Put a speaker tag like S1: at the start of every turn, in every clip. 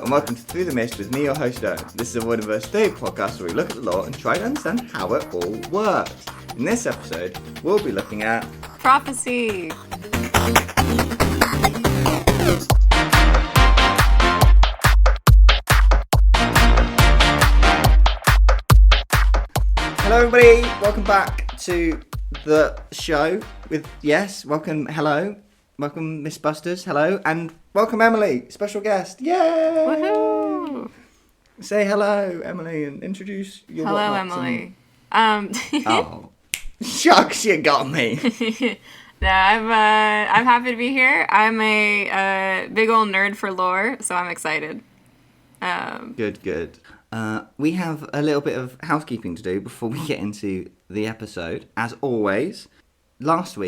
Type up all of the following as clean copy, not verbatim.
S1: and welcome to Through the Mist with me, your host, Dount. This is a Wordverse Day podcast where we look at the lore and try to understand how it all works. In this episode, we'll be looking at
S2: prophecy.
S1: Hello everybody, welcome back to the show with, welcome Miss Busters, hello, and welcome Emily, special guest, yay!
S2: Woohoo!
S1: Say hello, Emily, and introduce your
S2: Hello,
S1: whatnots.
S2: Emily.
S1: Oh, shucks, you got me.
S2: No, I'm happy to be here. I'm a big old nerd for lore, so I'm excited.
S1: Good. We have a little bit of housekeeping to do before we get into the episode. As always, last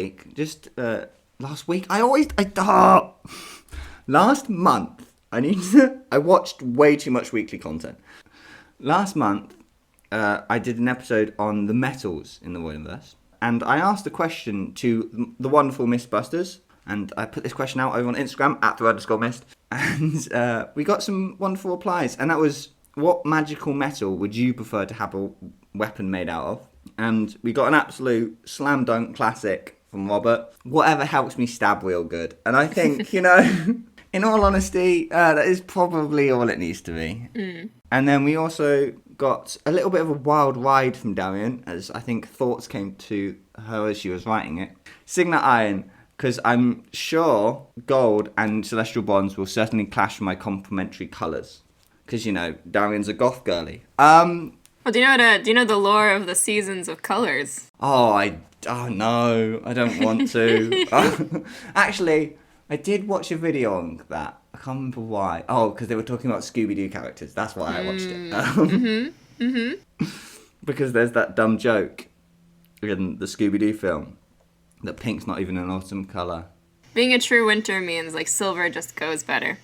S1: month, I watched way too much weekly content. Last month, I did an episode on the metals in the Wordverse, and I asked a question to the wonderful Miss Busters, and I put this question out over on Instagram, @_mist, and we got some wonderful replies, and that was, what magical metal would you prefer to have a weapon made out of? And we got an absolute slam dunk classic from Robert. Whatever helps me stab real good. And I think, in all honesty, that is probably all it needs to be. Mm. And then we also got a little bit of a wild ride from Darian, as I think thoughts came to her as she was writing it. Signet Iron, because I'm sure gold and celestial bonds will certainly clash for my complementary colours. Because, Darian's a goth girly.
S2: Well, do you know the lore of the seasons of colors?
S1: Oh no, I don't want to. Actually, I did watch a video on that. I can't remember why. Oh, because they were talking about Scooby-Doo characters. That's why I watched it. Because there's that dumb joke in the Scooby-Doo film that pink's not even an autumn colour.
S2: Being a true winter means, silver just goes better.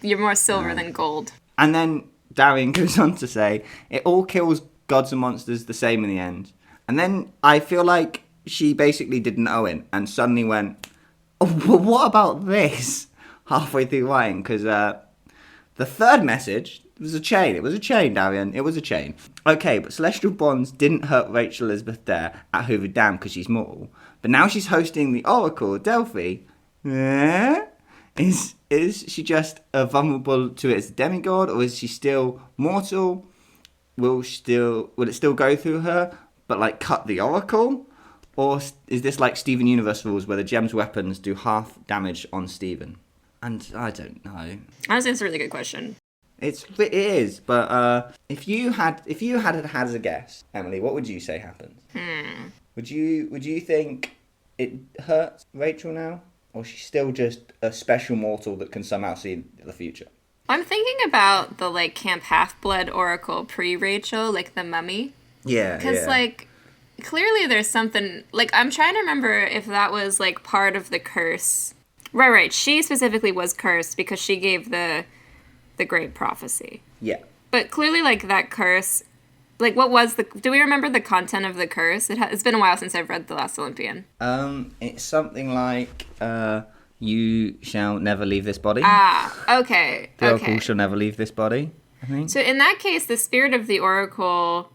S2: You're more silver than gold.
S1: And then Darian goes on to say, it all kills gods and monsters the same in the end. And then I feel like she basically didn't know it and suddenly went, oh, well, what about this? Halfway through writing, because the third message was a chain. It was a chain, Darian. It was a chain. Okay, but Celestial Bonds didn't hurt Rachel Elizabeth Dare at Hoover Dam because she's mortal. But now she's hosting the Oracle of Delphi. Is she just vulnerable to its demigod, or is she still mortal? Will it still go through her, but cut the Oracle? Or is this like Steven Universe rules, where the gem's weapons do half damage on Steven? And I don't know.
S2: Honestly, it's a really good question.
S1: It is, but if you had it as a guess, Emily, what would you say happens? Would you think it hurts Rachel now? Or she's still just a special mortal that can somehow see the future?
S2: I'm thinking about the, Camp Half-Blood Oracle pre-Rachel, the mummy.
S1: Yeah,
S2: because, clearly there's something... I'm trying to remember if that was, part of the curse. Right. She specifically was cursed because she gave the great prophecy.
S1: Yeah.
S2: But clearly, that curse... what was the... Do we remember the content of the curse? It's been a while since I've read The Last Olympian.
S1: It's something like, you shall never leave this body.
S2: Ah, okay.
S1: The Oracle shall never leave this body, I think.
S2: So in that case, the spirit of the Oracle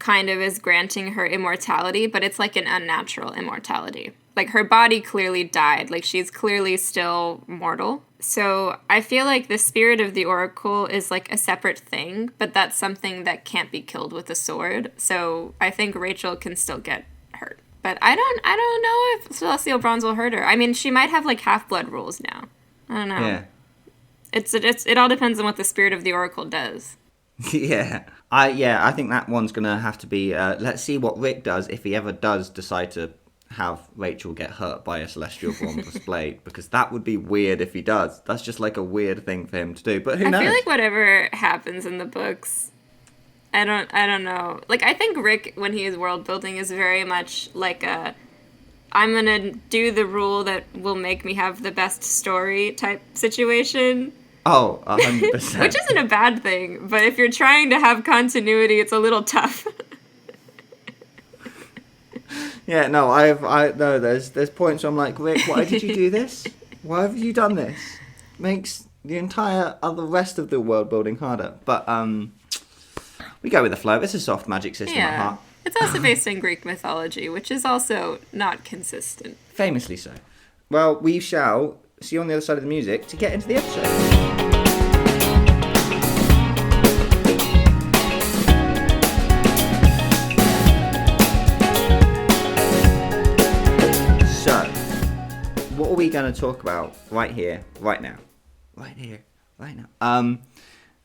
S2: kind of is granting her immortality, but it's an unnatural immortality. Her body clearly died. She's clearly still mortal. So I feel like the spirit of the Oracle is a separate thing, but that's something that can't be killed with a sword. So I think Rachel can still get hurt. But I don't know if Celestial Bronze will hurt her. I mean, she might have half-blood rules now. I don't know.
S1: Yeah.
S2: It all depends on what the spirit of the Oracle does.
S1: Yeah. I think that one's going to have to be, let's see what Rick does if he ever does decide to have Rachel get hurt by a Celestial Bronze blade, because that would be weird if he does. That's just a weird thing for him to do, but who knows?
S2: I feel whatever happens in the books, I don't know. I think Rick, when he is world building, is very much I'm gonna do the rule that will make me have the best story type situation.
S1: Oh, 100%.
S2: Which isn't a bad thing, but if you're trying to have continuity, it's a little tough.
S1: Yeah, no, there's points where I'm like, Rick, why did you do this? Why have you done this? Makes the entire other rest of the world building harder. But we go with the flow. It's a soft magic system at heart.
S2: It's also based in Greek mythology, which is also not consistent.
S1: Famously so. Well, we shall see you on the other side of the music to get into the episode. What are we going to talk about right here, right now? And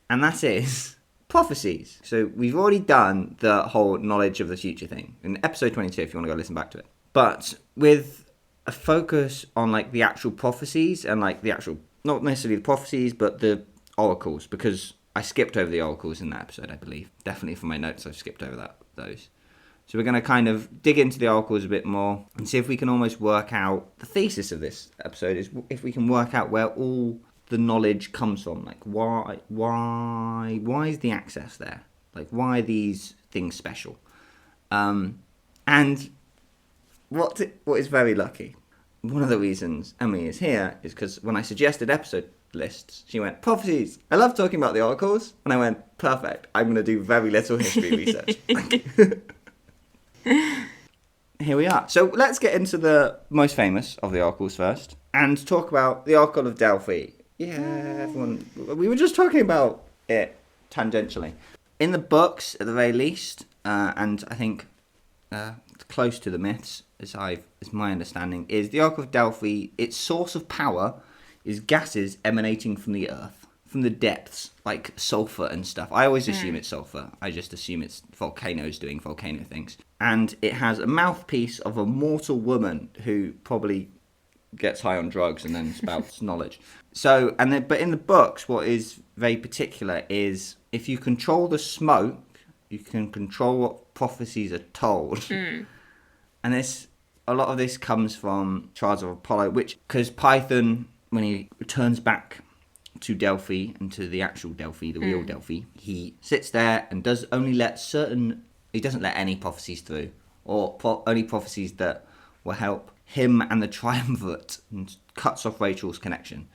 S1: that is prophecies. So we've already done the whole knowledge of the future thing in episode 22, if you want to go listen back to it. But with a focus on like the actual prophecies and like the actual, not necessarily the prophecies, but the oracles, because I skipped over the oracles in that episode, I believe. Definitely from my notes, I've skipped over those. So we're going to kind of dig into the oracles a bit more and see if we can almost work out the thesis of this episode is if we can work out where all the knowledge comes from. Like why is the access there? Like why are these things special? And what is very lucky, one of the reasons Emily is here is because when I suggested episode lists, she went, prophecies. I love talking about the oracles. And I went, perfect. I'm going to do very little history research. Here we are. So let's get into the most famous of the oracles first and talk about the Oracle of Delphi. Yeah, everyone. We were just talking about it tangentially. In the books, at the very least, and I think close to the myths, as my understanding, is the Oracle of Delphi, its source of power is gases emanating from the earth, from the depths, like sulfur and stuff. I always assume it's sulfur. I just assume it's volcanoes doing volcano things. And it has a mouthpiece of a mortal woman who probably gets high on drugs and then spouts knowledge. So, but in the books, what is very particular is if you control the smoke, you can control what prophecies are told. And a lot of this comes from Trials of Apollo, because Python, when he returns back to Delphi and to the actual Delphi, the real Delphi, he sits there and he doesn't let any prophecies through, or only prophecies that will help him and the triumvirate, and cuts off Rachel's connection.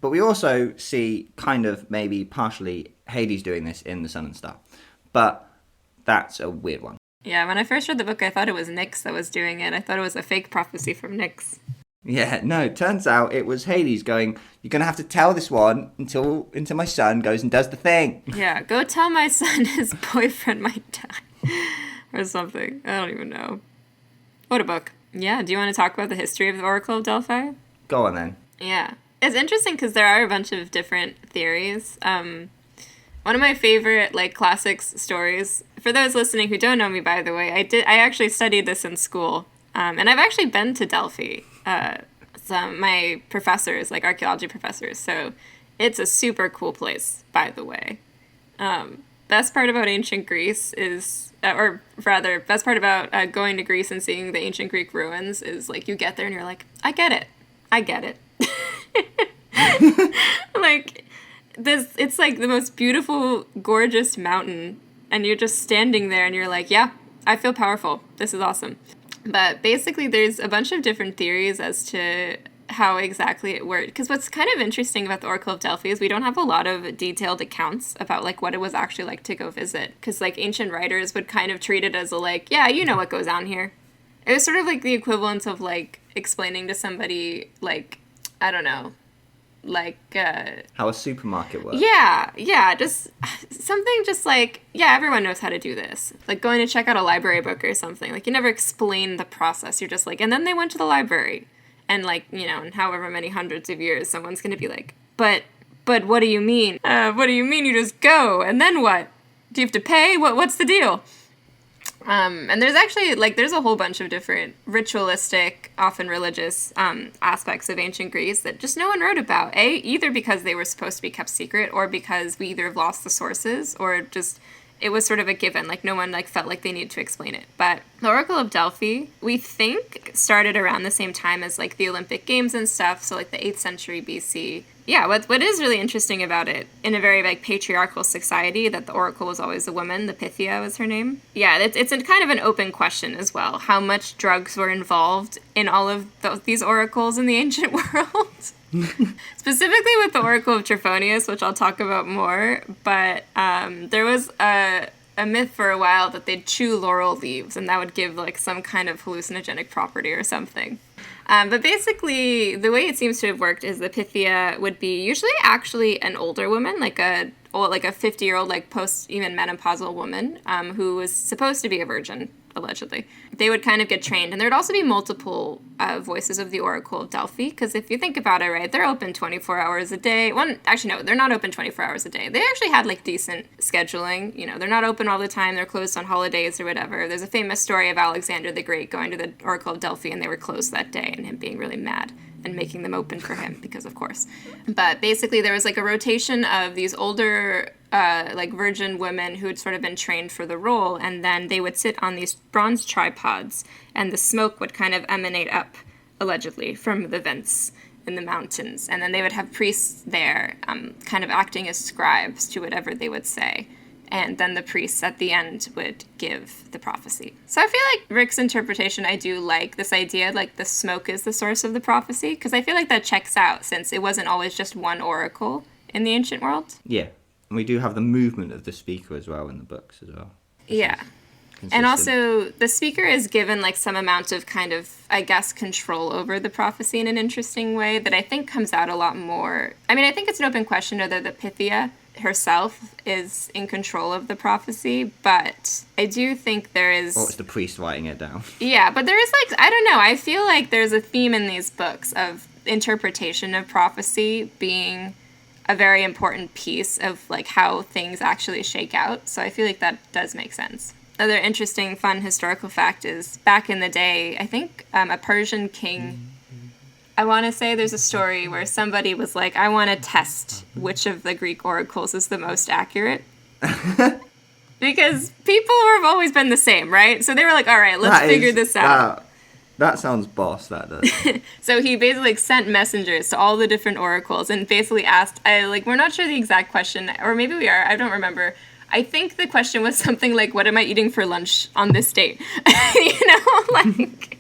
S1: But we also see kind of maybe partially Hades doing this in The Sun and Star. But that's a weird one.
S2: Yeah, when I first read the book, I thought it was Nyx that was doing it. I thought it was a fake prophecy from Nyx.
S1: Yeah, no, it turns out it was Hades going, you're going to have to tell this one until my son goes and does the thing.
S2: Yeah, go tell my son his boyfriend might die. Or something. I don't even know. What a book. Yeah, do you want to talk about the history of the Oracle of Delphi?
S1: Go on then.
S2: Yeah. It's interesting because there are a bunch of different theories. One of my favorite classics stories, for those listening who don't know me, by the way, I actually studied this in school. And I've actually been to Delphi. My professors, archaeology professors. So it's a super cool place, by the way. Best part about ancient Greece is, best part about going to Greece and seeing the ancient Greek ruins is you get there and you're like, I get it. It's the most beautiful, gorgeous mountain, and you're just standing there and you're like, yeah, I feel powerful. This is awesome. But basically there's a bunch of different theories as to how exactly it worked. Because what's kind of interesting about the Oracle of Delphi is we don't have a lot of detailed accounts about what it was actually like to go visit. Because ancient writers would kind of treat it as yeah, you know what goes on here. It was sort of the equivalent of explaining to somebody I don't know,
S1: how a supermarket works.
S2: Yeah, just something yeah, everyone knows how to do this. Going to check out a library book or something. You never explain the process. You're just and then they went to the library. And in however many hundreds of years, someone's going to be but what do you mean? What do you mean you just go? And then what? Do you have to pay? What's the deal? And there's actually, there's a whole bunch of different ritualistic, often religious aspects of ancient Greece that just no one wrote about. Either because they were supposed to be kept secret, or because we either have lost the sources, or just it was sort of a given. No one felt like they needed to explain it. But the Oracle of Delphi, we think, started around the same time as the Olympic Games and stuff. So the 8th century BC. Yeah, what is really interesting about it, in a very patriarchal society, that the oracle was always a woman. The Pythia was her name. Yeah, it's a kind of an open question as well. How much drugs were involved in all of these oracles in the ancient world? Specifically with the Oracle of Trophonius, which I'll talk about more, but there was a myth for a while that they'd chew laurel leaves, and that would give like some kind of hallucinogenic property or something. But basically, the way it seems to have worked is the Pythia would be usually actually an older woman, like a 50-year-old, like post even menopausal woman, who was supposed to be a virgin, allegedly. They would kind of get trained, and there would also be multiple voices of the Oracle of Delphi, because if you think about it, right, they're open 24 hours a day. Well, actually, no, they're not open 24 hours a day. They actually had, like, decent scheduling. You know, they're not open all the time. They're closed on holidays or whatever. There's a famous story of Alexander the Great going to the Oracle of Delphi, and they were closed that day, and him being really mad and making them open for him, because of course. But basically, there was, like, a rotation of these older like virgin women who had sort of been trained for the role, and then they would sit on these bronze tripods, and the smoke would kind of emanate up, allegedly, from the vents in the mountains, and then they would have priests there, kind of acting as scribes to whatever they would say, and then the priests at the end would give the prophecy. So I feel like Rick's interpretation, I do like this idea, like the smoke is the source of the prophecy, because I feel like that checks out, since it wasn't always just one oracle in the ancient world.
S1: Yeah. And we do have the movement of the speaker as well in the books as well.
S2: Yeah. And also, the speaker is given, like, some amount of kind of, I guess, control over the prophecy in an interesting way that I think comes out a lot more. I mean, I think it's an open question whether the Pythia herself is in control of the prophecy, but I do think there is...
S1: Or it's the priest writing it down.
S2: Yeah, but there is, like, I don't know, I feel like there's a theme in these books of interpretation of prophecy being a very important piece of, like, how things actually shake out. So I feel like that does make sense. Another interesting, fun historical fact is, back in the day, I think a Persian king, I want to say there's a story where somebody was like, I want to test which of the Greek oracles is the most accurate. Because people have always been the same, right? So they were like, all right, let's figure this out.
S1: That sounds boss, that does.
S2: So he basically, like, sent messengers to all the different oracles and basically asked, we're not sure the exact question, or maybe we are, I don't remember. I think the question was something like, what am I eating for lunch on this date? You know, like,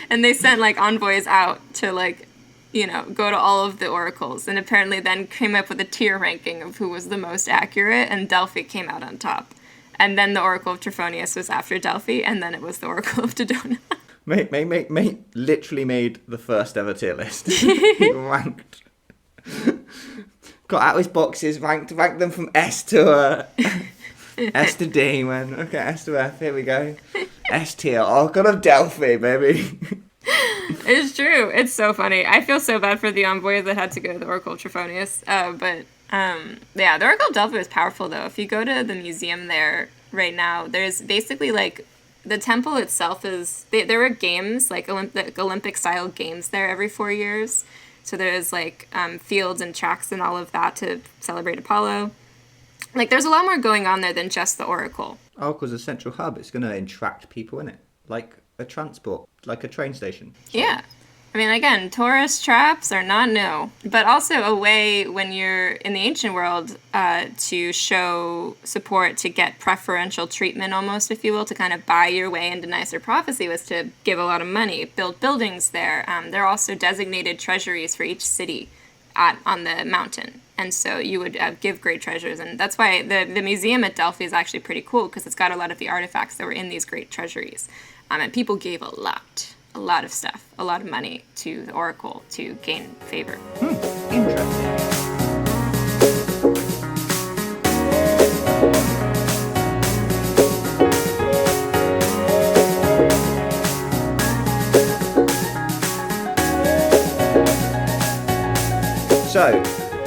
S2: and they sent, like, envoys out to, like, you know, go to all of the oracles, and apparently then came up with a tier ranking of who was the most accurate, and Delphi came out on top. And then the Oracle of Trophonius was after Delphi, and then it was the Oracle of Dodona.
S1: Mate literally made the first ever tier list. He ranked. Got out his boxes, ranked them from S to S to D, went, okay, S to F, here we go. S tier, oh, God of Delphi, baby.
S2: It's true. It's so funny. I feel so bad for the envoy that had to go to the Oracle of Trophonius. Yeah, the Oracle of Delphi is powerful, though. If you go to the museum there right now, there's basically, like, the temple itself is... There were games, like Olympic-style games there every 4 years. So there's, like, fields and tracks and all of that to celebrate Apollo. Like, there's a lot more going on there than just the Oracle.
S1: Oracle's a central hub. It's going to attract people, innit? Like a transport, like a train station.
S2: Yeah. I mean, again, tourist traps are not new, but also a way when you're in the ancient world to show support, to get preferential treatment almost, if you will, to kind of buy your way into nicer prophecy was to give a lot of money, build buildings there. There are also designated treasuries for each city on the mountain. And so you would give great treasures. And that's why the museum at Delphi is actually pretty cool, because it's got a lot of the artifacts that were in these great treasuries. And people gave a lot of stuff, a lot of money to the Oracle to gain favor.
S1: Interesting. So,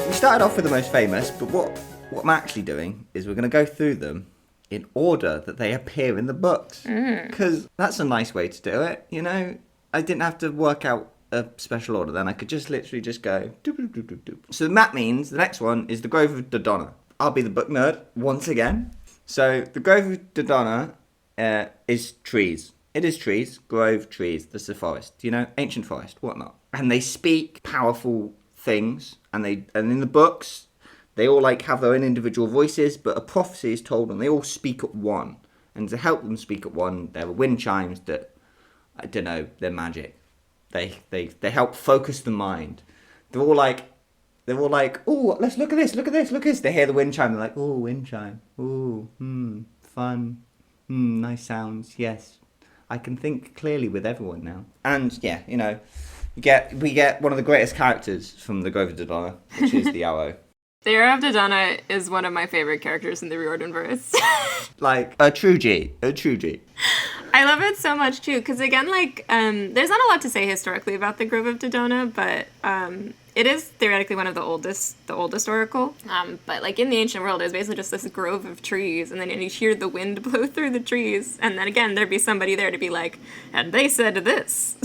S1: we started off with the most famous, but what I'm actually doing is we're going to go through them in order that they appear in the books. Because that's a nice way to do it, you know? I didn't have to work out a special order then. I could just literally just go... doop, doop, doop, doop, doop. So that means the next one is the Grove of Dodona. I'll be the book nerd once again. So the Grove of Dodona is trees. It is trees, grove, trees. That's the forest, you know? Ancient forest, whatnot. And they speak powerful things. And in the books... They all, like, have their own individual voices, but a prophecy is told and they all speak at one. And to help them speak at one, there are wind chimes that, I don't know, they're magic. They help focus the mind. They're all like, oh, let's look at this, look at this, look at this. They hear the wind chime. They're like, oh, wind chime. Oh, fun. Nice sounds. Yes, I can think clearly with everyone now. And yeah, we get one of the greatest characters from the Grove of Dodona, which is the Arrow.
S2: The Arrow of Dodona is one of my favorite characters in the Riordanverse.
S1: Like a true G.
S2: I love it so much too, because again, there's not a lot to say historically about the Grove of Dodona, but it is theoretically one of the oldest oracle. But like in the ancient world, it was basically just this grove of trees, and then you hear the wind blow through the trees, and then again there'd be somebody there to be like, and they said this.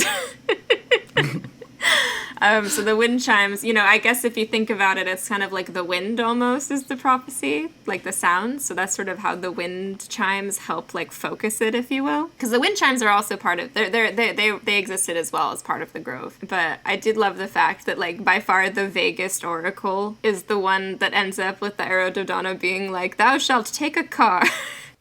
S2: So the wind chimes, I guess if you think about it, it's kind of like the wind almost is the prophecy, like the sound. So that's sort of how the wind chimes help like focus it, if you will. Because the wind chimes are also part of, they existed as well as part of the grove. But I did love the fact that like by far the vaguest oracle is the one that ends up with the Arrow of Dodona being like, thou shalt take a car.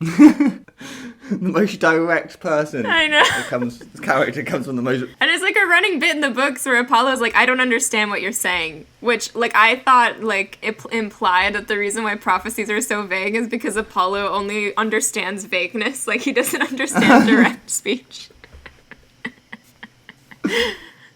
S1: The most direct person.
S2: I know.
S1: This character comes from the most...
S2: And it's like a running bit in the books where Apollo's like, I don't understand what you're saying. Which, like, I thought, like, it implied that the reason why prophecies are so vague is because Apollo only understands vagueness. Like, he doesn't understand direct speech.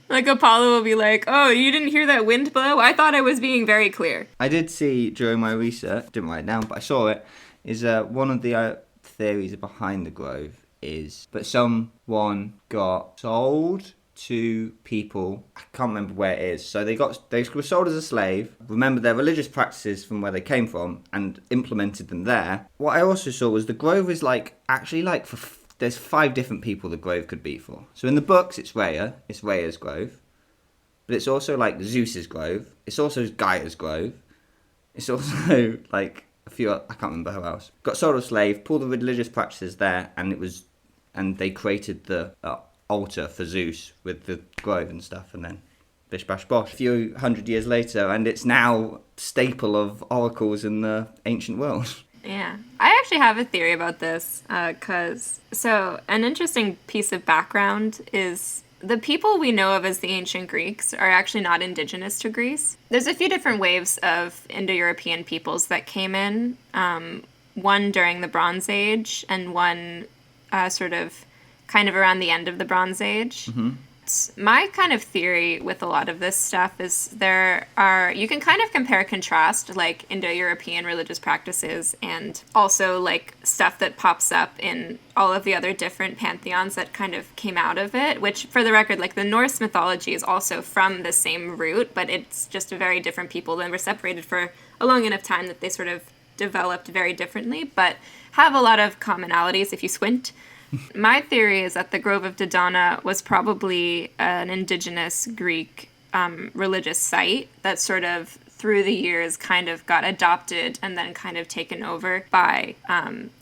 S2: Like, Apollo will be like, oh, you didn't hear that wind blow? I thought I was being very clear.
S1: I did see during my research, didn't write it down, but I saw it, is one of the theories behind the grove is that someone got sold to people. I can't remember where it is. So they were sold as a slave, remembered their religious practices from where they came from, and implemented them there. What I also saw was the grove is there's 5 different people the grove could be for. So in the books, it's Rhea's grove, but it's also like Zeus's grove. It's also Gaia's grove. It's also like a few, I can't remember who else. Got sold as a slave, pulled the religious practices there, and they created the altar for Zeus with the grove and stuff, and then bish bash bosh. A few hundred years later, and it's now staple of oracles in the ancient world.
S2: Yeah. I actually have a theory about this, so an interesting piece of background is the people we know of as the ancient Greeks are actually not indigenous to Greece. There's a few different waves of Indo-European peoples that came in, one during the Bronze Age and one sort of kind of around the end of the Bronze Age. Mm-hmm. My kind of theory with a lot of this stuff is you can kind of compare contrast like Indo-European religious practices and also like stuff that pops up in all of the other different pantheons that kind of came out of it, which for the record, like the Norse mythology is also from the same root, but it's just a very different people and were separated for a long enough time that they sort of developed very differently, but have a lot of commonalities if you squint. My theory is that the Grove of Dodona was probably an indigenous Greek religious site that sort of through the years kind of got adopted and then kind of taken over by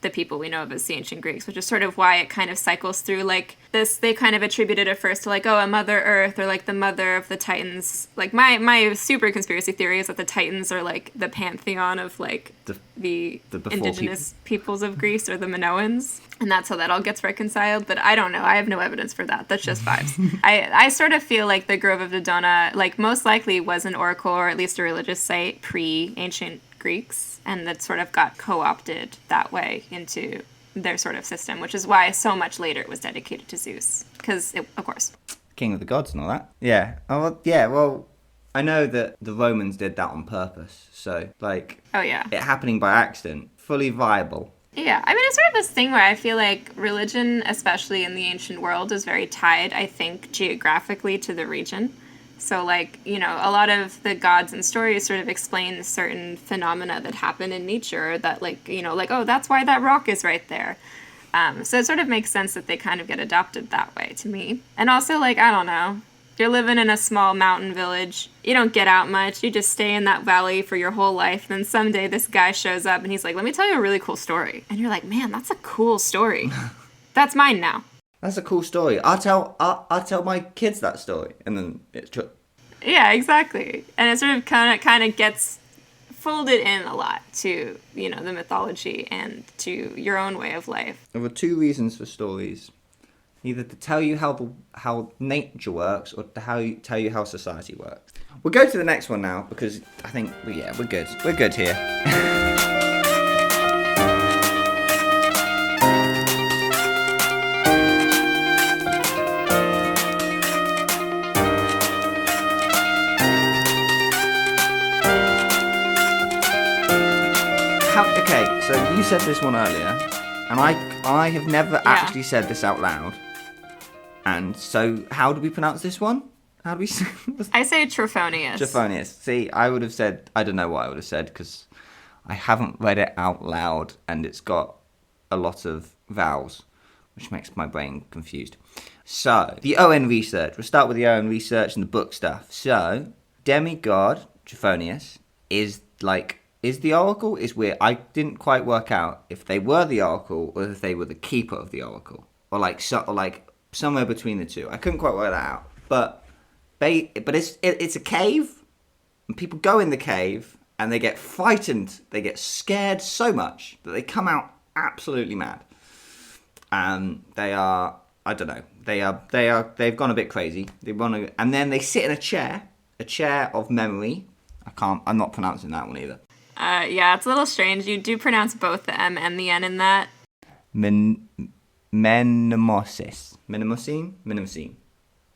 S2: the people we know of as the ancient Greeks, which is sort of why it kind of cycles through like this. They kind of attributed it first to like, oh, a Mother Earth or like the mother of the Titans. Like my super conspiracy theory is that the Titans are like the pantheon of like the indigenous peoples of Greece or the Minoans. And that's how that all gets reconciled. But I don't know. I have no evidence for that. That's just vibes. I sort of feel like the Grove of Dodona, like most likely was an oracle or at least a religious site pre-ancient Greeks. And that sort of got co-opted that way into their sort of system, which is why so much later it was dedicated to Zeus. Because, of course.
S1: King of the gods and all that. Yeah. Oh, yeah, well, I know that the Romans did that on purpose. So, like,
S2: oh yeah,
S1: it happening by accident, fully viable.
S2: Yeah, I mean, it's sort of this thing where I feel like religion, especially in the ancient world, is very tied, I think, geographically to the region. So, like, a lot of the gods and stories sort of explain certain phenomena that happen in nature that, like, oh, that's why that rock is right there. So it sort of makes sense that they kind of get adopted that way to me. And also, like, I don't know. You're living in a small mountain village. You don't get out much. You just stay in that valley for your whole life. Then someday this guy shows up and he's like, let me tell you a really cool story. And you're like, man, that's a cool story. That's mine now.
S1: That's a cool story. I'll tell my kids that story. And then it's true.
S2: Yeah, exactly. And it sort of kind of gets folded in a lot to, the mythology and to your own way of life.
S1: There were 2 reasons for stories Either to tell you how nature works or to tell you how society works. We'll go to the next one now because I think, we're good. We're good here. Okay, so you said this one earlier, and I have never actually said this out loud. And so, how do we pronounce this one? How do we say?
S2: I say Trophonius.
S1: Trophonius. See, I would have said, I don't know what I would have said because I haven't read it out loud, and it's got a lot of vowels, which makes my brain confused. So, the Owen research. We'll start with the Owen research and the book stuff. So, demigod Trophonius is the oracle? Is weird. I didn't quite work out if they were the oracle or if they were the keeper of the oracle, or somewhere between the two. I couldn't quite work that out. But it's a cave, and people go in the cave and they get frightened. They get scared so much that they come out absolutely mad. And they are, I don't know. They've gone a bit crazy. And then they sit in a chair of memory. I'm not pronouncing that one either.
S2: Yeah, it's a little strange. You do pronounce both the M and the N in that.
S1: Mnemosyne? Mnemosyne?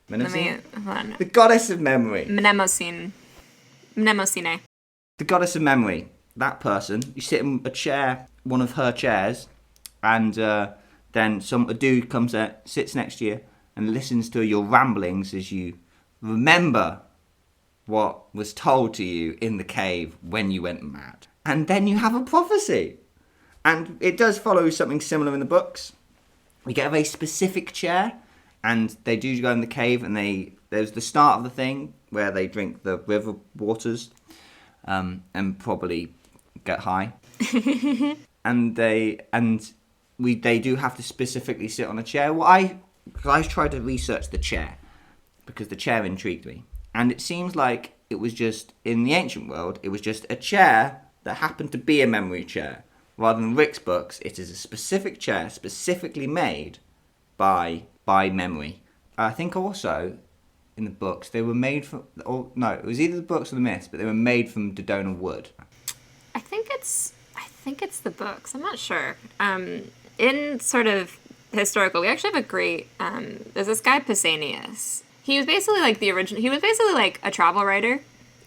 S1: The goddess of memory.
S2: Mnemosyne.
S1: The goddess of memory. That person, you sit in a chair, one of her chairs, and then a dude comes there, sits next to you, and listens to your ramblings as you remember what was told to you in the cave when you went mad. And then you have a prophecy. And it does follow something similar in the books. We get a very specific chair, and they do go in the cave, and there's the start of the thing where they drink the river waters and probably get high. and they do have to specifically sit on a chair. I tried to research the chair because the chair intrigued me. And it seems like it was just, in the ancient world, it was just a chair that happened to be a memory chair. Rather than Rick's books, it is a specific chair specifically made by memory. I think also, in the books, they were made from... it was either the books or the myths, but they were made from Dodona wood.
S2: I think it's the books. I'm not sure. In sort of historical, we actually have a great... there's this guy, Pausanias. He was basically like he was basically like a travel writer.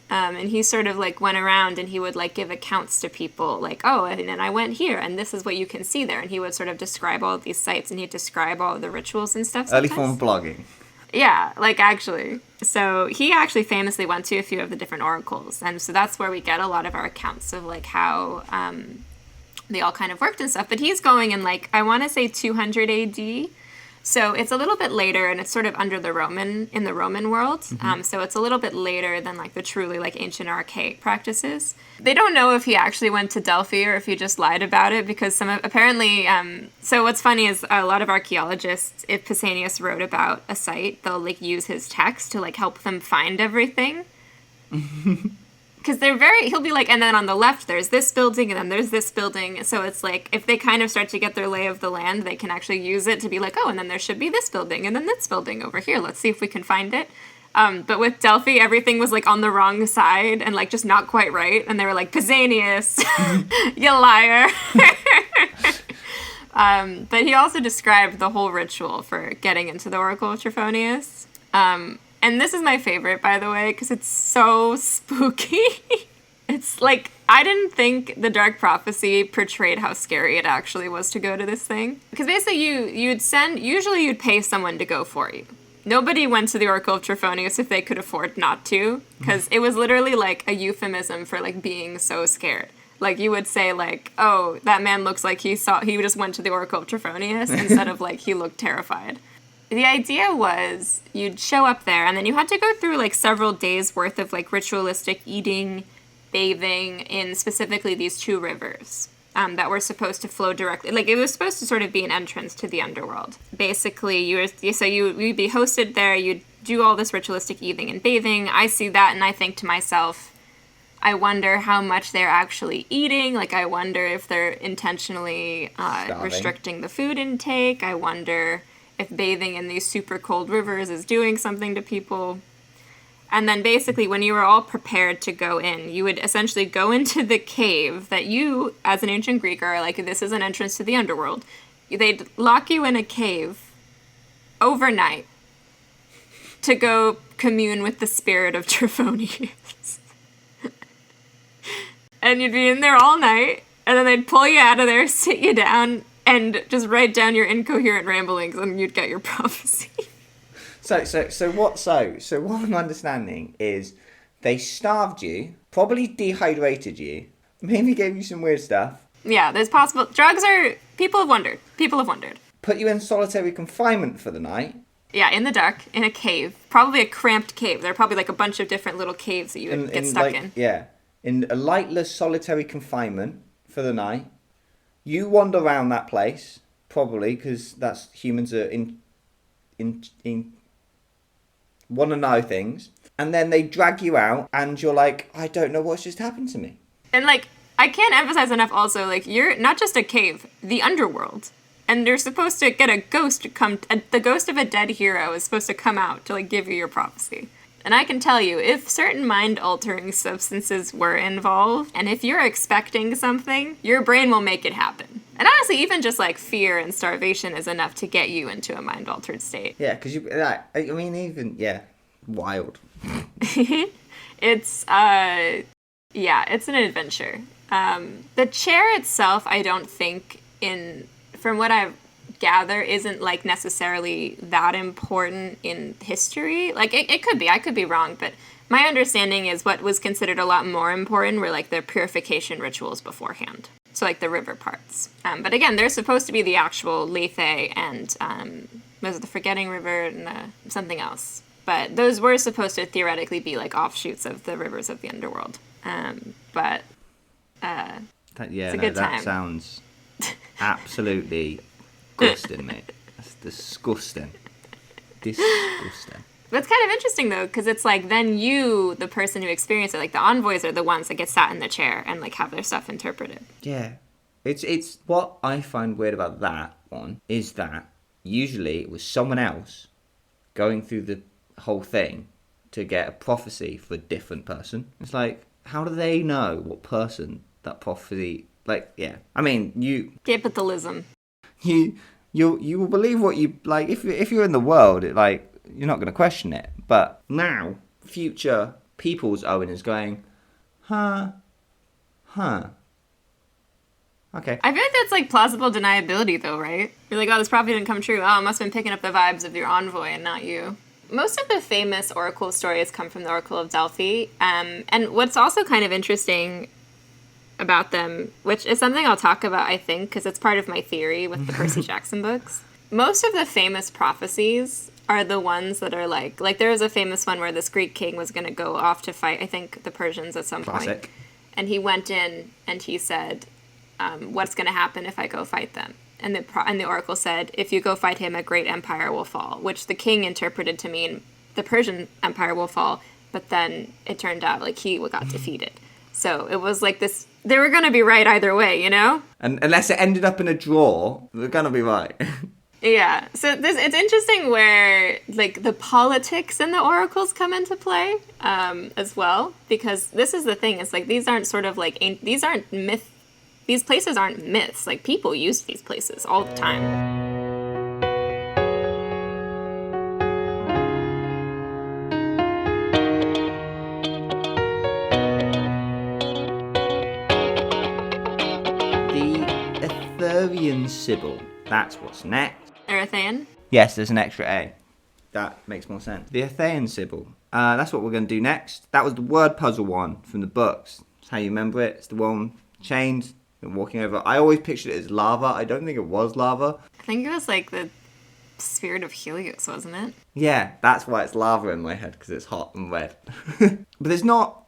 S2: And he sort of like went around and he would like give accounts to people like, oh, and I went here and this is what you can see there. And he would sort of describe all of these sites and he'd describe all of the rituals and stuff.
S1: Early form of blogging.
S2: Yeah, actually. So he actually famously went to a few of the different oracles. And so that's where we get a lot of our accounts of like how they all kind of worked and stuff. But he's going in I want to say 200 AD. So it's a little bit later, and it's sort of in the Roman world. Mm-hmm. So it's a little bit later than the truly ancient archaic practices. They don't know if he actually went to Delphi or if he just lied about it because apparently. So what's funny is a lot of archaeologists, if Pausanias wrote about a site, they'll use his text to help them find everything. Because he'll be and then on the left there's this building and then there's this building. So it's if they kind of start to get their lay of the land, they can actually use it to be oh, and then there should be this building and then this building over here. Let's see if we can find it. But with Delphi, everything was on the wrong side and just not quite right. And they were Pausanias, you liar. But he also described the whole ritual for getting into the Oracle of Trophonius. And this is my favorite, by the way, because it's so spooky. It's I didn't think the Dark Prophecy portrayed how scary it actually was to go to this thing. Because basically usually you'd pay someone to go for you. Nobody went to the Oracle of Trophonius if they could afford not to, because it was literally a euphemism for being so scared. You would say oh, that man looks like he just went to the Oracle of Trophonius instead of he looked terrified. The idea was you'd show up there and then you had to go through several days worth of ritualistic eating, bathing in specifically these two rivers that were supposed to flow directly. It was supposed to sort of be an entrance to the underworld. Basically, you'd be hosted there. You'd do all this ritualistic eating and bathing. I see that and I think to myself, I wonder how much they're actually eating. I wonder if they're intentionally restricting the food intake. I wonder if bathing in these super cold rivers is doing something to people. And then basically when you were all prepared to go in, you would essentially go into the cave that you, as an ancient Greek, are like, this is an entrance to the underworld. They'd lock you in a cave overnight to go commune with the spirit of Trophonius. And you'd be in there all night, and then they'd pull you out of there, sit you down, and just write down your incoherent ramblings, and you'd get your prophecy.
S1: So what I'm understanding is they starved you, probably dehydrated you, maybe gave you some weird stuff.
S2: Yeah, there's possible... Drugs are... People have wondered.
S1: Put you in solitary confinement for the night.
S2: Yeah, in the dark, in a cave. Probably a cramped cave. There are probably like a bunch of different little caves that you would get stuck in.
S1: Yeah, in a lightless solitary confinement for the night. You wander around that place, probably, because that's humans are in want to know things. And then they drag you out, and you're like, I don't know what's just happened to me.
S2: And like, I can't emphasize enough also, like, you're not just a cave, the underworld. And you're supposed to get a ghost to come, the ghost of a dead hero is supposed to come out to, like, give you your prophecy. And I can tell you, if certain mind-altering substances were involved, and if you're expecting something, your brain will make it happen. And honestly, even just, like, fear and starvation is enough to get you into a mind-altered state.
S1: Yeah, because wild.
S2: It's an adventure. The chair itself, I don't think, from what I gather, isn't like necessarily that important in history. Like it could be, I could be wrong, but my understanding is what was considered a lot more important were like the purification rituals beforehand. So like the river parts. But again, there's supposed to be the actual Lethe and was it the Forgetting River and something else. But those were supposed to theoretically be like offshoots of the rivers of the underworld. But it's a good time.
S1: That sounds absolutely disgusting, mate. That's disgusting. Disgusting.
S2: But it's kind of interesting, though, because it's like then you, the person who experienced it, like the envoys are the ones that get sat in the chair and like have their stuff interpreted.
S1: Yeah. It's what I find weird about that one is that usually it was someone else going through the whole thing to get a prophecy for a different person. It's like, how do they know what person that prophecy... Like, yeah. I mean,
S2: capitalism.
S1: You will believe what you... Like, if you're in the world, you're not going to question it. But now, future people's Owen is going, huh. Okay.
S2: I feel like that's like plausible deniability, though, right? You're like, oh, this probably didn't come true. Oh, it must have been picking up the vibes of your envoy and not you. Most of the famous oracle stories come from the Oracle of Delphi. And what's also kind of interesting about them, which is something I'll talk about, I think, because it's part of my theory with the Percy Jackson books. Most of the famous prophecies are the ones that are like there was a famous one where this Greek king was going to go off to fight, I think, the Persians at some point. And he went in and he said, what's going to happen if I go fight them? And the oracle said, if you go fight him, a great empire will fall, which the king interpreted to mean the Persian empire will fall, but then it turned out like he got defeated. So it was like this, they were going to be right either way, you know?
S1: And unless it ended up in a draw, they're going to be right.
S2: Yeah. So it's interesting where like the politics and the oracles come into play as well, because this is the thing. It's like these aren't sort of like, these aren't myth. These places aren't myths. Like, people use these places all the time.
S1: The Etherean Sybil. That's what's next.
S2: Erythean?
S1: Yes, there's an extra A. That makes more sense. The Etherean Sybil. That's what we're going to do next. That was the word puzzle one from the books. That's how you remember it. It's the one chained... and walking over. I always pictured it as lava. I don't think it was lava.
S2: I think it was like the spirit of Helios, wasn't it?
S1: Yeah, that's why it's lava in my head, because it's hot and red. But there's not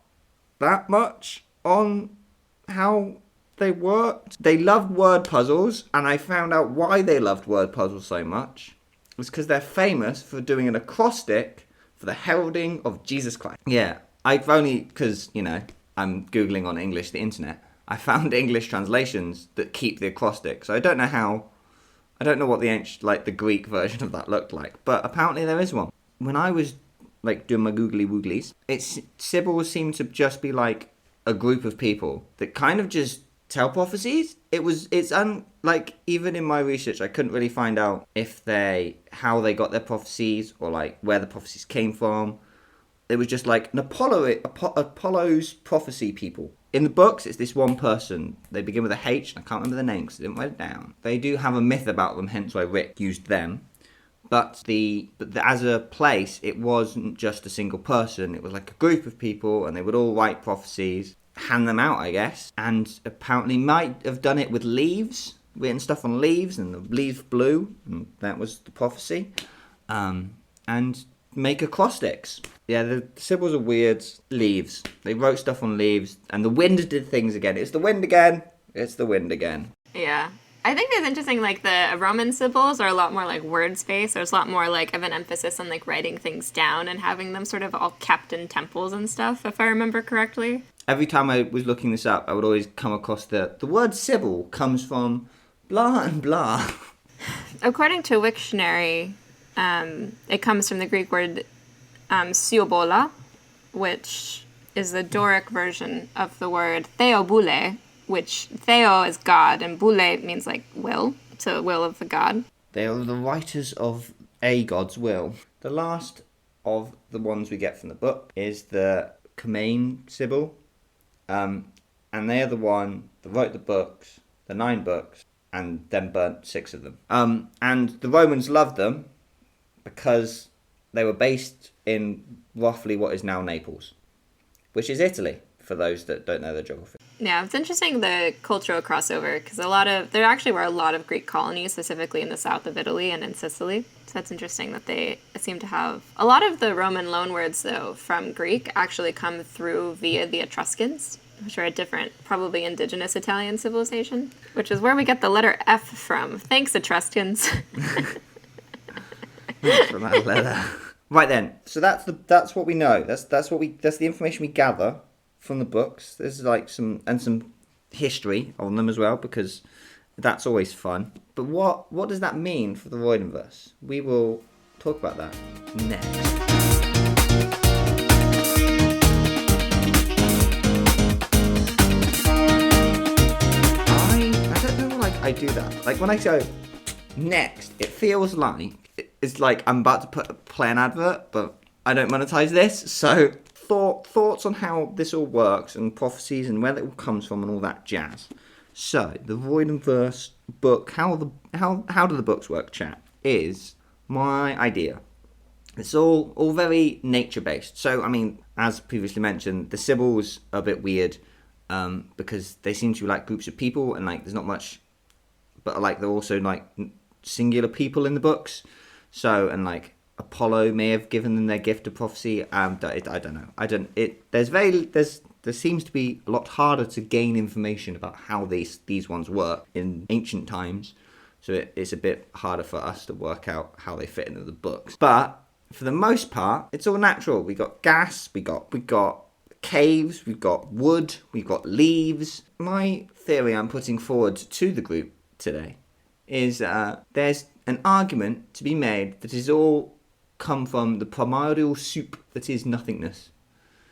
S1: that much on how they worked. They loved word puzzles, and I found out why they loved word puzzles so much. It was because they're famous for doing an acrostic for the heralding of Jesus Christ. Yeah, I've only, because, I'm Googling on English, the internet. I found English translations that keep the acrostic, so I don't know how I don't know what the ancient, like the Greek version of that looked like, but apparently there is one. When I was like doing my googly wooglies, Sibyls seem to just be like a group of people that kind of just tell prophecies. Like even in my research, I couldn't really find out how they got their prophecies or like where the prophecies came from. It was just like Apollo's prophecy people. In the books, it's this one person. They begin with a H, and I can't remember the name because I didn't write it down. They do have a myth about them, hence why Rick used them. But as a place, it wasn't just a single person. It was like a group of people, and they would all write prophecies, hand them out, I guess. And apparently might have done it with leaves, written stuff on leaves, and the leaves blew, and that was the prophecy. And make acrostics. Yeah, the Sibyls are weird. Leaves. They wrote stuff on leaves, and the wind did things again. It's the wind again. It's the wind again.
S2: Yeah. I think it's interesting, like, the Roman Sibyls are a lot more, like, word space. There's a lot more, like, of an emphasis on, like, writing things down and having them sort of all kept in temples and stuff, if I remember correctly.
S1: Every time I was looking this up, I would always come across the word Sibyl comes from blah and blah.
S2: According to Wiktionary, it comes from the Greek word siobola, which is the Doric version of the word theoboule, which theo is God, and boule means, like, will, so will of the god.
S1: They are the writers of a god's will. The last of the ones we get from the book is the Cumaean Sibyl, and they are the one that wrote the books, the 9 books, and then burnt 6 of them. And the Romans loved them because they were based in roughly what is now Naples, which is Italy, for those that don't know their geography.
S2: Yeah, it's interesting the cultural crossover, because there actually were a lot of Greek colonies, specifically in the south of Italy and in Sicily. So that's interesting that they seem to have... A lot of the Roman loanwords, though, from Greek actually come through via the Etruscans, which are a different, probably indigenous Italian civilization, which is where we get the letter F from. Thanks, Etruscans.
S1: Thanks for that letter. Right then, so that's what we know. That's the information we gather from the books. There's like some history on them as well, because that's always fun. But what does that mean for the Voidenverse? We will talk about that next. I don't know, like I do that. Like when I go next, it feels like it's like I'm about to play an advert, but I don't monetize this, so. Thoughts on how this all works and prophecies and where it all comes from and all that jazz. So the Voidenverse book, how do the books work, chat? Is my idea. It's all very nature based. So I mean, as previously mentioned, the Sibyls are a bit weird because they seem to be like groups of people and like there's not much, but like they're also like singular people in the books. So and like. Apollo may have given them their gift of prophecy. I don't know. There seems to be a lot harder to gain information about how these ones work in ancient times. So it's a bit harder for us to work out how they fit into the books. But for the most part, it's all natural. We got gas. We got caves. We've got wood. We've got leaves. My theory I'm putting forward to the group today is there's an argument to be made that is all come from the primordial soup that is nothingness,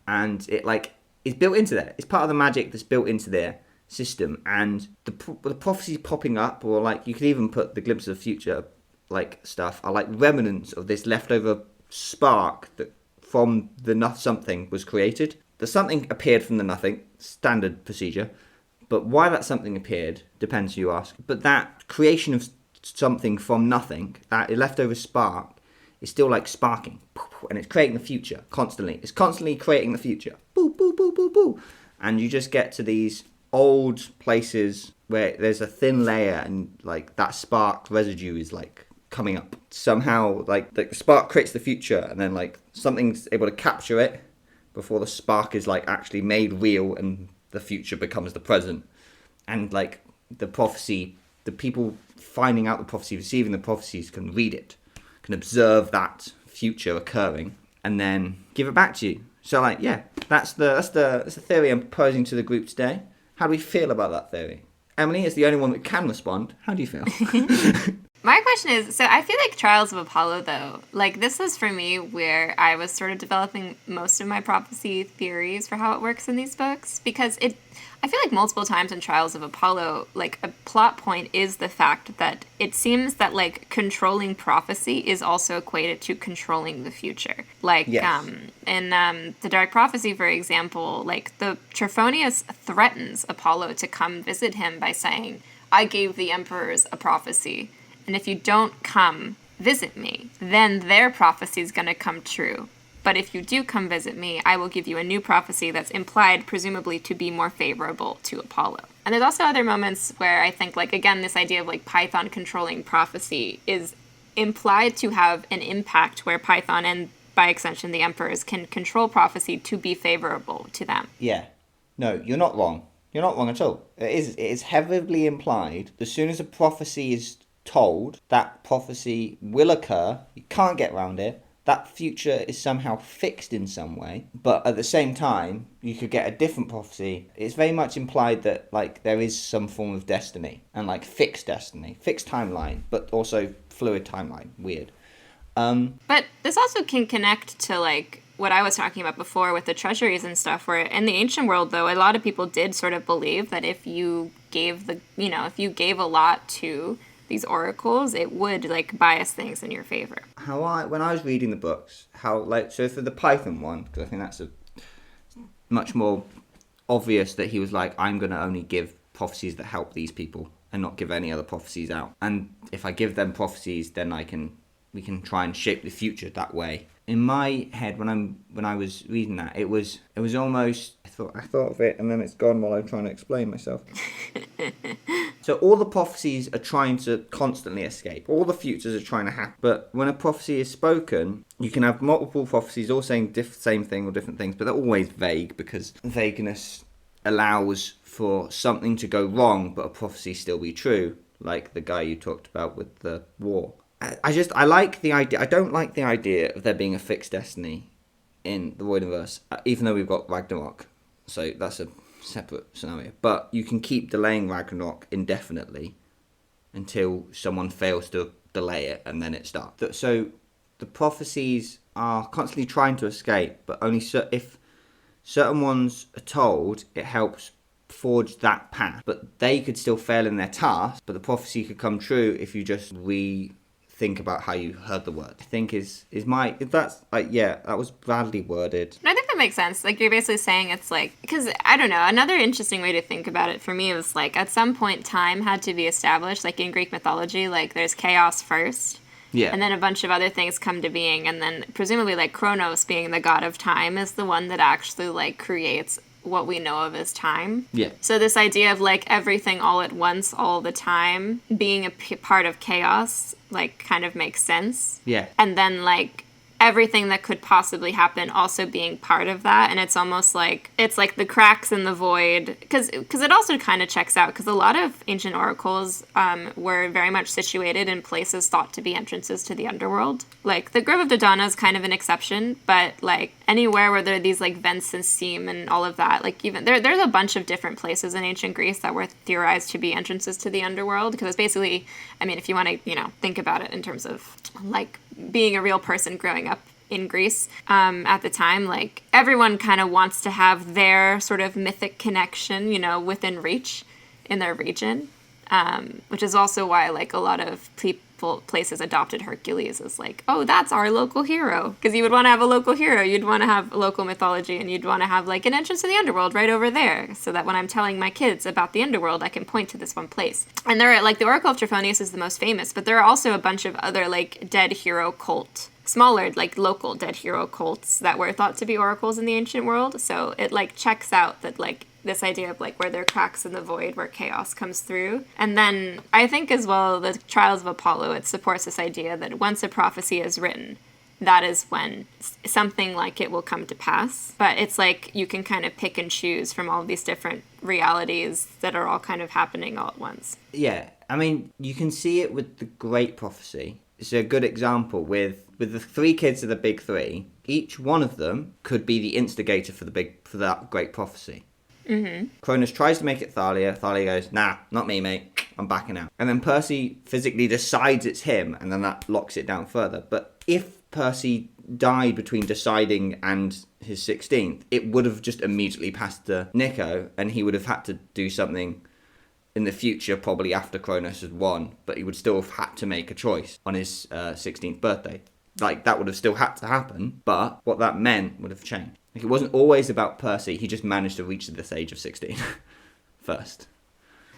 S1: and it like is built into there. It's part of the magic that's built into their system, and the prophecies popping up, or like you could even put the glimpse of the future like stuff, are like remnants of this leftover spark that from the something was created. The something appeared from the nothing, standard procedure, but why that something appeared depends who you ask. But that creation of something from nothing, that leftover spark, is still like sparking, and it's creating the future constantly. It's constantly creating the future. Boo, boo, boo, boo, boo. And you just get to these old places where there's a thin layer and like that spark residue is like coming up. Somehow like the spark creates the future and then like something's able to capture it before the spark is like actually made real and the future becomes the present. And like the prophecy, the people finding out the prophecy, receiving the prophecies can read it, can observe that future occurring, and then give it back to you. So, like, yeah, that's the theory I'm proposing to the group today. How do we feel about that theory? Emily is the only one that can respond. How do you feel?
S2: My question is, so I feel like Trials of Apollo, though, like this was for me where I was sort of developing most of my prophecy theories for how it works in these books, because I feel like multiple times in Trials of Apollo, like a plot point is the fact that it seems that like controlling prophecy is also equated to controlling the future. Like
S1: Yes.
S2: in The Dark Prophecy, for example, like the Trophonius threatens Apollo to come visit him by saying, "I gave the emperors a prophecy. And if you don't come visit me, then their prophecy is going to come true. But if you do come visit me, I will give you a new prophecy that's implied, presumably, to be more favorable to Apollo." And there's also other moments where I think, like, again, this idea of, like, Python controlling prophecy is implied to have an impact where Python and, by extension, the emperors can control prophecy to be favorable to them.
S1: Yeah. No, you're not wrong. You're not wrong at all. It is heavily implied. As soon as a prophecy is told, that prophecy will occur. You can't get around it. That future is somehow fixed in some way. But at the same time, you could get a different prophecy. It's very much implied that like there is some form of destiny and like fixed destiny, fixed timeline, but also fluid timeline. Weird.
S2: But this also can connect to like what I was talking about before with the treasuries and stuff, where in the ancient world, though, a lot of people did sort of believe that if you gave if you gave a lot to these oracles, it would like bias things in your favor.
S1: When I was reading the books, so for the Python one, because I think that's a much more obvious that he was like, I'm going to only give prophecies that help these people and not give any other prophecies out. And if I give them prophecies, then we can try and shape the future that way. In my head, when I was reading that, it was almost I thought of it and then it's gone while I'm trying to explain myself. So all the prophecies are trying to constantly escape. All the futures are trying to happen. But when a prophecy is spoken, you can have multiple prophecies all saying same thing or different things, but they're always vague because vagueness allows for something to go wrong, but a prophecy still be true, like the guy you talked about with the war. I like the idea. I don't like the idea of there being a fixed destiny in the Voidverse, even though we've got Ragnarok. So that's a separate scenario. But you can keep delaying Ragnarok indefinitely until someone fails to delay it, and then it starts. So the prophecies are constantly trying to escape, but only if certain ones are told, it helps forge that path. But they could still fail in their task, but the prophecy could come true if you just think about how you heard the word. I think that was badly worded.
S2: I think that makes sense. Like, you're basically saying it's like, because I don't know, another interesting way to think about it for me was like, at some point time had to be established. Like in Greek mythology, like there's chaos first.
S1: Yeah.
S2: And then a bunch of other things come to being, and then presumably like Kronos, being the god of time, is the one that actually like creates what we know of as time.
S1: Yeah.
S2: So this idea of like everything all at once, all the time, being a part of chaos, like kind of makes sense.
S1: Yeah.
S2: And then like everything that could possibly happen also being part of that, and it's almost like it's like the cracks in the void, because it also kind of checks out, because a lot of ancient oracles were very much situated in places thought to be entrances to the underworld. Like the Grove of Dodona is kind of an exception, but like anywhere where there are these like vents and steam and all of that, like even there's a bunch of different places in ancient Greece that were theorized to be entrances to the underworld, because it's basically, I mean, if you want to think about it in terms of like being a real person growing up in Greece at the time, like everyone kind of wants to have their sort of mythic connection, within reach in their region, which is also why like a lot of places adopted Hercules as like, oh, that's our local hero, because you would want to have a local hero, you'd want to have local mythology, and you'd want to have like an entrance to the underworld right over there, so that when I'm telling my kids about the underworld, I can point to this one place. And there are like the Oracle of Trophonius is the most famous, but there are also a bunch of other like dead hero smaller like local dead hero cults that were thought to be oracles in the ancient world. So it like checks out that like this idea of like where there are cracks in the void where chaos comes through. And then I think as well the Trials of Apollo, it supports this idea that once a prophecy is written, that is when something like it will come to pass. But it's like you can kind of pick and choose from all of these different realities that are all kind of happening all at once.
S1: Yeah, I mean, you can see it with the Great Prophecy. It's a good example with the three kids of the big three. Each one of them could be the instigator for that Great Prophecy. Mm-hmm. Cronus tries to make it Thalia. Thalia goes, nah, not me, mate. I'm backing out. And then Percy physically decides it's him, and then that locks it down further. But if Percy died between deciding and his 16th, it would have just immediately passed to Nico, and he would have had to do something in the future, probably after Kronos had won, but he would still have had to make a choice on his 16th birthday. Like, that would have still had to happen, but what that meant would have changed. Like, it wasn't always about Percy, he just managed to reach this age of 16 first.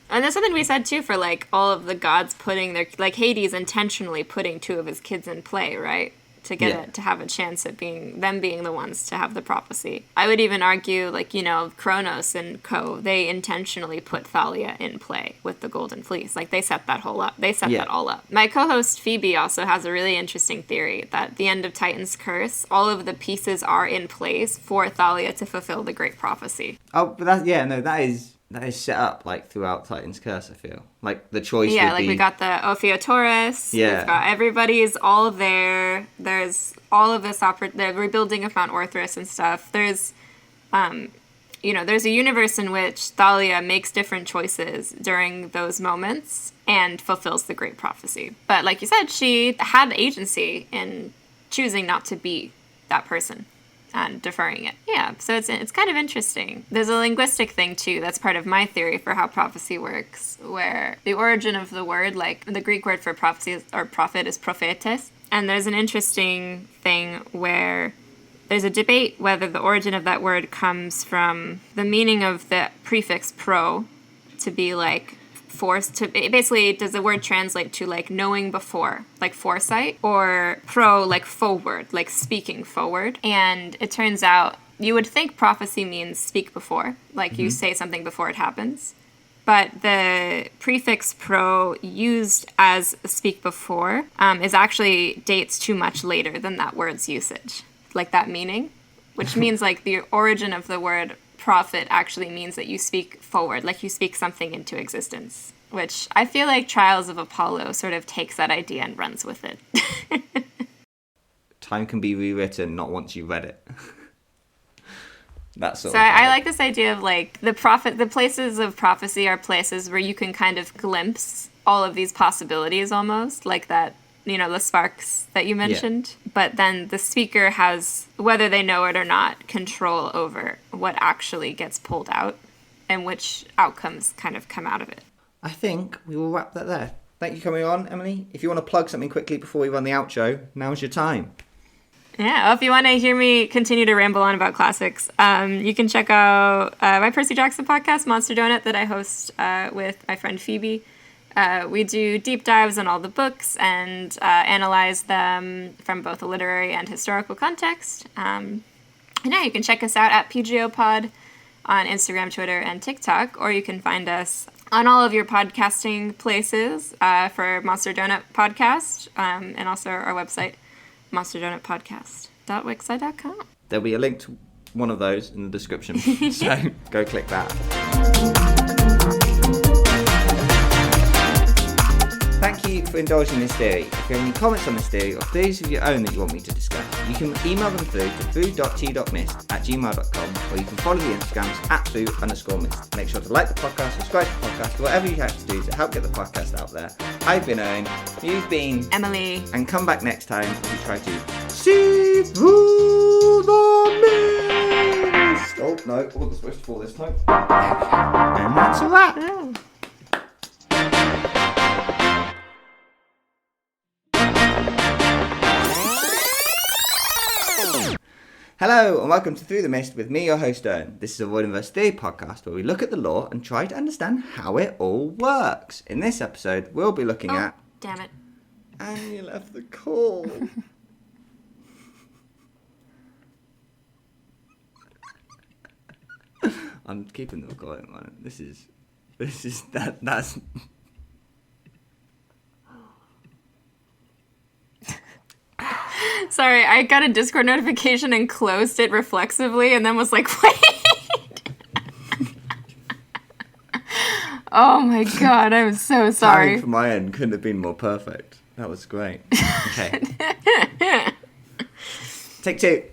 S2: And there's something we said, too, for, like, all of the gods putting their... Like, Hades intentionally putting two of his kids in play, right? To get it, to have a chance at being the ones to have the prophecy. I would even argue, like, you know, Kronos and co, they intentionally put Thalia in play with the Golden Fleece. Like, they set that whole up. They set that all up. My co-host Phoebe also has a really interesting theory that at the end of Titan's Curse, all of the pieces are in place for Thalia to fulfill the great prophecy.
S1: Oh, but that is set up, like, throughout Titan's Curse, I feel. Like, the choice would
S2: like,
S1: be...
S2: we got the Ophiuchorus.
S1: Yeah.
S2: We've got everybody's all there. There's all of this the rebuilding of Mount Orthrus and stuff. There's, there's a universe in which Thalia makes different choices during those moments and fulfills the great prophecy. But like you said, she had agency in choosing not to be that person and deferring it. Yeah, so it's kind of interesting. There's a linguistic thing, too, that's part of my theory for how prophecy works, where the origin of the word, like, the Greek word for prophecy or prophet is prophetes, and there's an interesting thing where there's a debate whether the origin of that word comes from the meaning of the prefix pro to be, like, forced to... Basically, does the word translate to, like, knowing before, like foresight, or pro, like forward, like speaking forward? And it turns out you would think prophecy means speak before, like you say something before it happens. But the prefix pro used as speak before is actually dates too much later than that word's usage, like that meaning, which means like the origin of the word prophet actually means that you speak forward, like you speak something into existence, which I feel like Trials of Apollo sort of takes that idea and runs with it.
S1: Time can be rewritten, not once you've read it. That's
S2: so I like this idea of like the places of prophecy are places where you can kind of glimpse all of these possibilities almost, like that, the sparks that you mentioned. Yeah. But then the speaker has, whether they know it or not, control over what actually gets pulled out and which outcomes kind of come out of it.
S1: I think we will wrap that there. Thank you for coming on, Emily. If you want to plug something quickly before we run the outro, now's your time.
S2: Yeah, well, if you want to hear me continue to ramble on about classics, you can check out my Percy Jackson podcast, Monster Donut, that I host with my friend Phoebe. We do deep dives on all the books and analyze them from both a literary and historical context. And yeah, you can check us out at PGOPod on Instagram, Twitter, and TikTok, or you can find us on all of your podcasting places for Monster Donut Podcast, and also our website, monsterdonutpodcast.wixsite.com.
S1: There'll be a link to one of those in the description, so go click that. Thank you for indulging this theory. If you have any comments on this theory or theories of your own that you want me to discuss, you can email them through to foo.t.mist@gmail.com, or you can follow the Instagrams @foo_mist. Make sure to like the podcast, subscribe to the podcast, whatever you have to do to help get the podcast out there. I've been Owen, you've been
S2: Emily, and
S1: come back next time as we try to see through the mist. Oh no, I wasn't supposed to fall this time. And that's a wrap.
S2: Oh.
S1: Hello and welcome to Through the Mist with me, your host Owen. This is a Voidinverse Theory podcast where we look at the lore and try to understand how it all works. In this episode, we'll be looking at...
S2: Damn it.
S1: And you left the call. I'm keeping the recording on. This is that's...
S2: Sorry, I got a Discord notification and closed it reflexively and then was like, wait. Oh my god, I'm so sorry.
S1: Timing from my end couldn't have been more perfect. That was great. Okay. Take two.